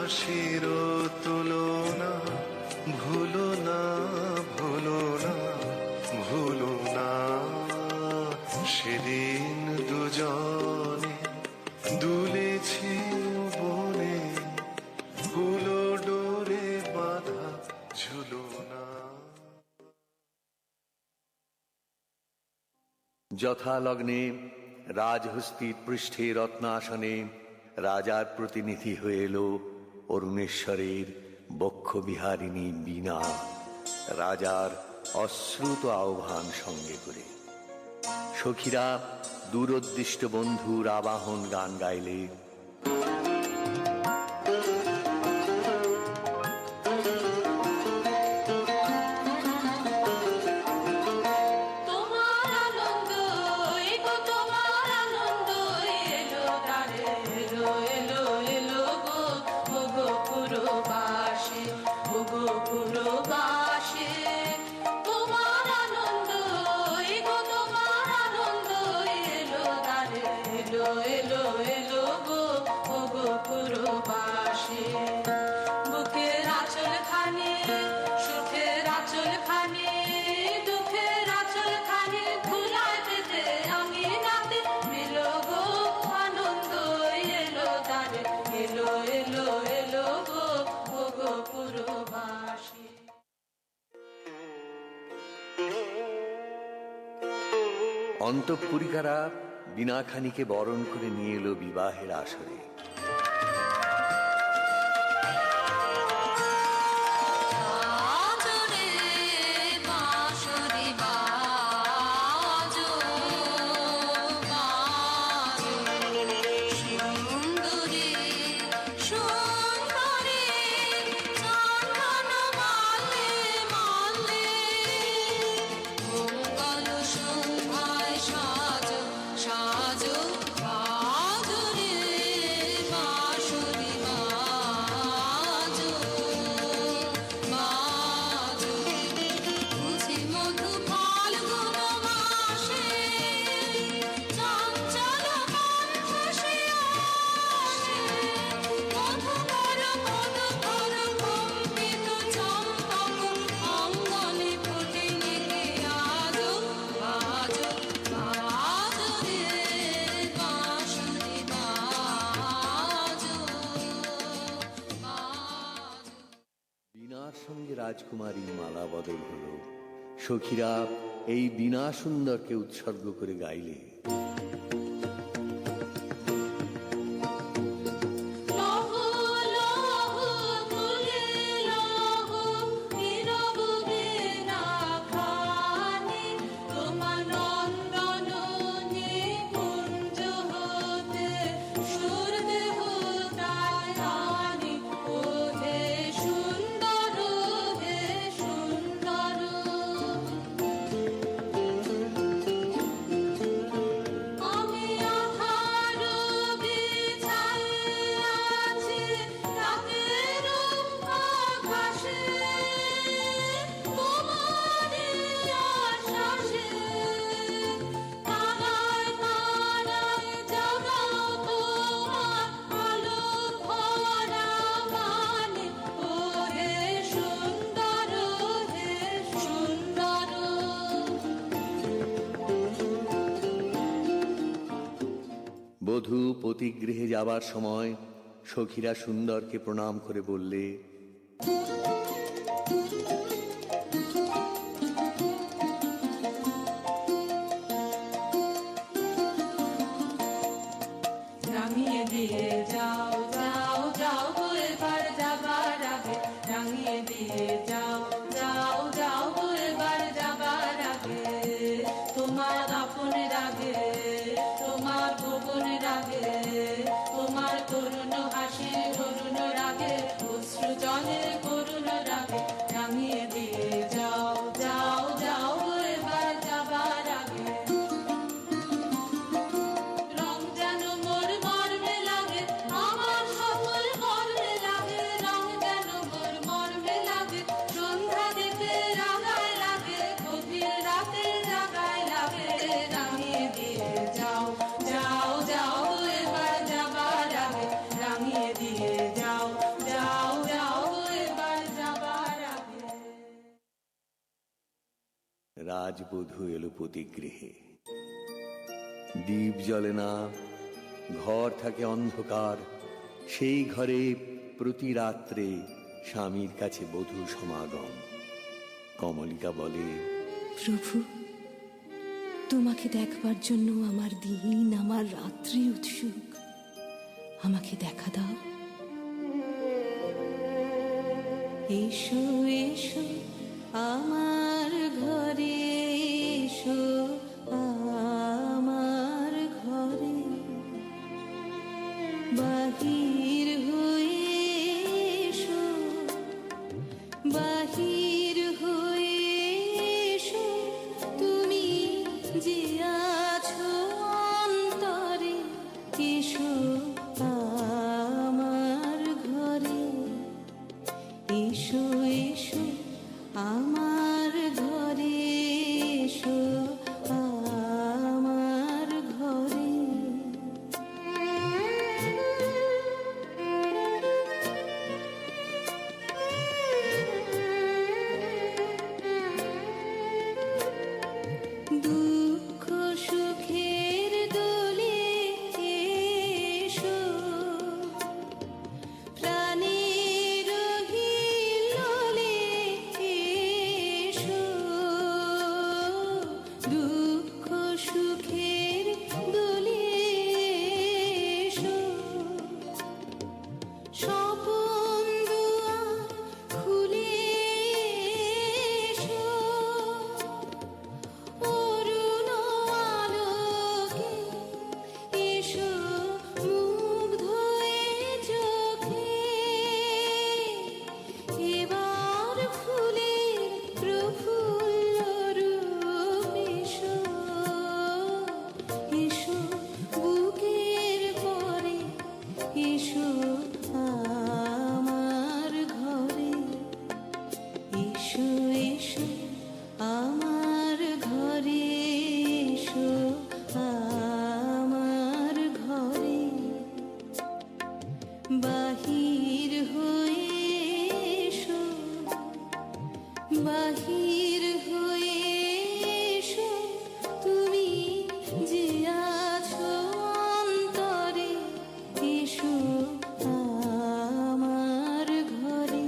হাসির তুলনা, ভুলো না ভুলো না ভুলো না, সেদিন দুজনে দুলেছি বনে, ফুলো ডোরে বাঁধা ঝুলনা। যথালগ্নে রাজহস্তির পৃষ্ঠে রত্নাসনে রাজার প্রতিনিধি হয়ে এলো অরুণেশ্বরের বক্ষবিহারিণী বীণা, রাজার অশ্রুত আহ্বান সঙ্গে করে। সখীরা দূরদৃষ্ট বন্ধুর আবাহন গান গাইলে। বুকের আঁচল খানি সুখের আঁচল খানি দুঃখের আঁচল খানি ভুলায় পেতে আমি নাতে মিলো গো আনন্দ এলো দ্বারে এলো এলো এলো গো গো পুরবাসী। অন্তঃপুরিকারা বীণাখানিকে বরণ করে নিয়ে এলো বিবাহের আসরে। রাজকুমারী মালা বদল হলো। সখীরা এই বীণা সুন্দরকে উৎসর্গ করে গাইলে। বধূ পতিগৃহে যাবার সময় সখীরা সুন্দরকে প্রণাম করে বললে, রাঙিয়ে দিয়ে যাও যাও যাও গো এবার যাবার আগে, রাঙিয়ে দিয়ে যাও যাও যাও গো এবার যাবার আগে, তোমার আপনের আগে তোমার ভুবনের আগে, তোমার করুণ হাসি করুণ রাগে অশ্রু জলে করুণ রাগে, রাঙিয়ে দিয়ে যাও যাও যাও গো এবার যাবার আগে। রং যেন মোর মর্মে লাগে আমার সকল মর্মে লাগে, রং যেন মোর মর্মে লাগে সন্ধ্যা দিতে রাগায় লাগে, গভীর রাতে জাগায় লাগে, রাঙিয়ে দিয়ে যাও যাও যাও এবার যাবার আগে, রাঙিয়ে দিয়ে যাও যাও রাজবধূ এলো পতিগৃহে। দীপ জ্বলে না, ঘর থাকে অন্ধকার। সেই ঘরে প্রতি রাত্রে স্বামীর কাছে বধূ সমাগম। কমলিকা বলে, প্রভু, তোমাকে দেখবার জন্য আমার দিন আমার রাত্রি উৎসুক, আমাকে দেখা দাও। এসো এসো আমার ঘরে, এসো আমার ঘরে, বাহির হয়ে এসো, বাহির হয়ে এসো, তুমি যে আছো অন্তরে, এসো আমার ঘরে, এসো এসো আমার ঘরে, এসো আমার ঘরে। দুঃখ সুখের দোলে এসো, প্রাণের হিল্লোলে এসো, দুঃখ সুখের দোলে এসো, স্বপন দুয়ার খুলে এসো, অরুণ আলোকে এসো, মুগ্ধ এ চোখে, এবার ফুলের প্রফুল্ল রূপ এসো, এসো বুকের পরে, এসো আমার ঘরে, এসো এসো আমার ঘরে, এসো আমার ঘরে, বাহির হয়ে এসো, বাহির হয়ে এসো, তুমি যে আছো অন্তরে, এসো আমার ঘরে,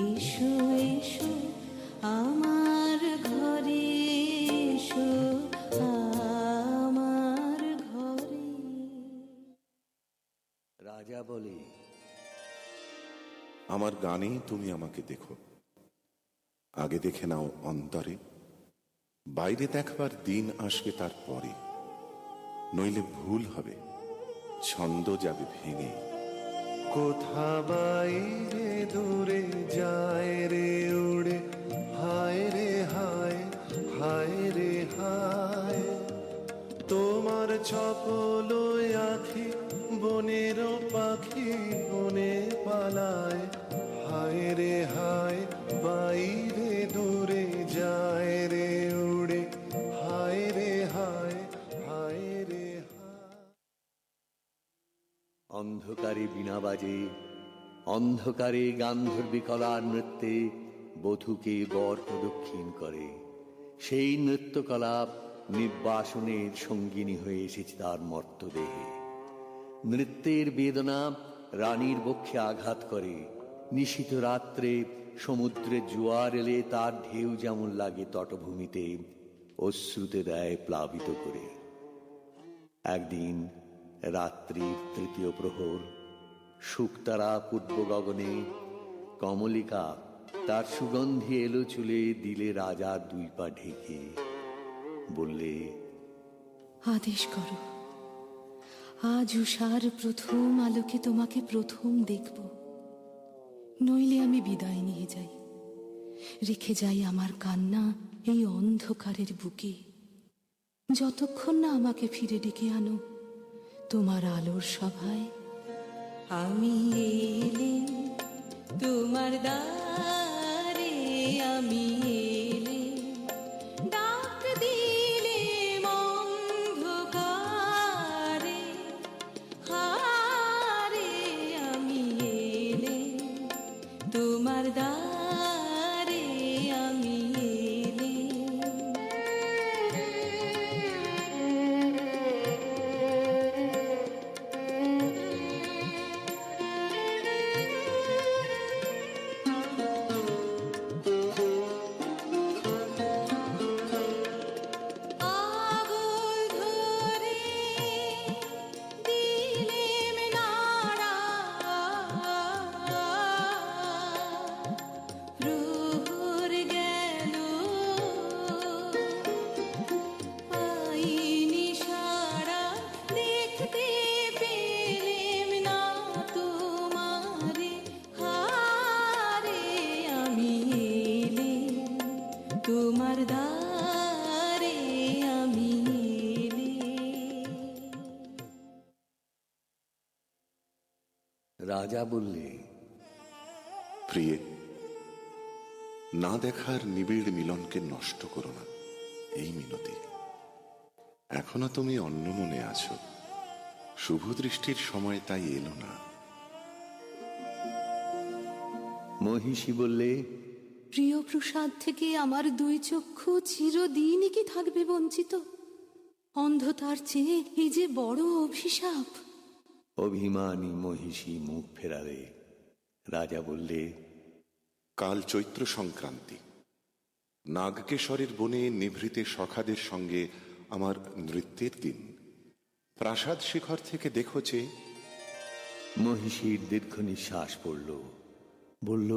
এসো এসো আমার ঘরে, এসো আমার ঘরে। রাজা বলে, আমার গানে তুমি আমাকে দেখো, আগে দেখে নাও অন্তরে, বাইরে দেখবার দিন আসবে তারপরে, নইলে ভুল হবে, ছন্দ যাবে ভেঙে। কোথা বাইরে দূরে যায় রে উড়ে, হায় রে হায়, হায় রে হায়, তোমার চপল আখি বনের পাখি বনে পালায়, হায় রে হায়, বাইরে দূরে যায় রে উড়ে, হায় রে হায়, হায় রে হায়। অন্ধকারে বীণা বাজে, অন্ধকারে গান্ধর্বী কলার নৃত্যে বধূকে বর প্রদক্ষিণ করে। সেই নৃত্যকলাপ নির্বাসনের সঙ্গিনী হয়ে এসেছে তার মর্তদেহে। নৃত্যের বেদনা রানীর বক্ষে আঘাত করে। নিশীথ রাত্রে সমুদ্রে জোয়ার এলে তার ঢেউ যেমন লাগে তটভূমিতে, অশ্রুতে দেয় প্লাবিত করে। একদিন রাত্রির তৃতীয় প্রহর, শুকতারা পূর্ব গগনে, কমলিকা তার সুগন্ধি এলো চুলে দিলে রাজার দুই পা ঢেকে, বললে, আদেশ করো, আজ উষার প্রথম আলোকে তোমাকে প্রথম দেখব, নইলে আমি বিদায় নিয়ে যাই, রেখে যাই আমার কান্না এই অন্ধকারের বুকে, যতক্ষণ না আমাকে ফিরে ডেকে আনো তোমার আলোর সভায়। আমি এলে তোমার দ্বারে, আমি এলে ডাক দিলে অন্ধকারে, হারে আমি এলে তোমার দ্বারে, আমি এলে রাজা বললে, প্রিয়ে, না দেখার নিবিড় মিলনকে নষ্ট করো না, এই মিনতি। এখনো তুমি অন্য মনে আছো, শুভ দৃষ্টির সময় তাই এলো না। মহিষী বললে, প্রিয় প্রসাদ থেকে আমার দুই চক্ষু চিরদিনই কি থাকবে বঞ্চিত? অন্ধতার চেয়ে এই যে বড় অভিশাপ। অভিমানী মহিষী মুখ ফেরালে। রাজা বললে, কাল চৈত্র সংক্রান্তি, নাগকেশরের বনে নিভৃতে সখাদের সঙ্গে আমার নৃত্যের দিন। প্রাসাদ শিখর থেকে দেখো যে। মহিষীর দীর্ঘ নিঃশ্বাস পড়ল। বলল,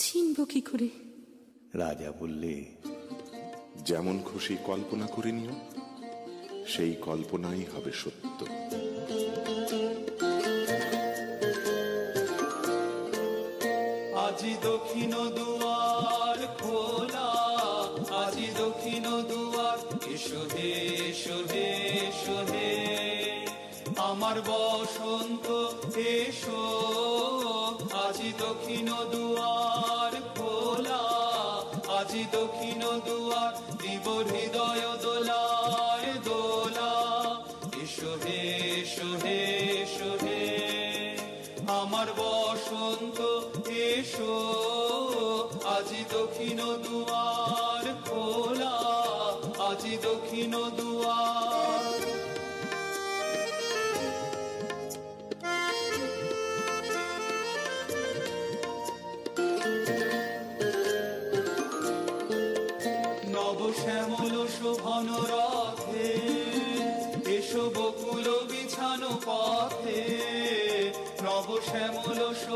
চিনব কি করে? রাজা বললে, যেমন খুশি কল্পনা করে নিও, সেই কল্পনাই হবে সত্য। আজি দক্ষিণ দুয়ার খোলা, আজি দক্ষিণ দুয়ার, এসো হে এসো হে এসো হে, আমার বসন্ত এসো। আজি দক্ষিণ দুয়ার খোলা, আজি দক্ষিণ দুয়ার, দিব হৃদয় দোলায় দোলা। এসো হে এসো হে এসো হে, আমার বসন্ত এসো। আজি দক্ষিণ দুয়ার খোলা, আজি দক্ষিণ দুয়ার। নব শ্যামল শোভন রথে, এসো বকুল বিছানো পথে। নব শ্যামল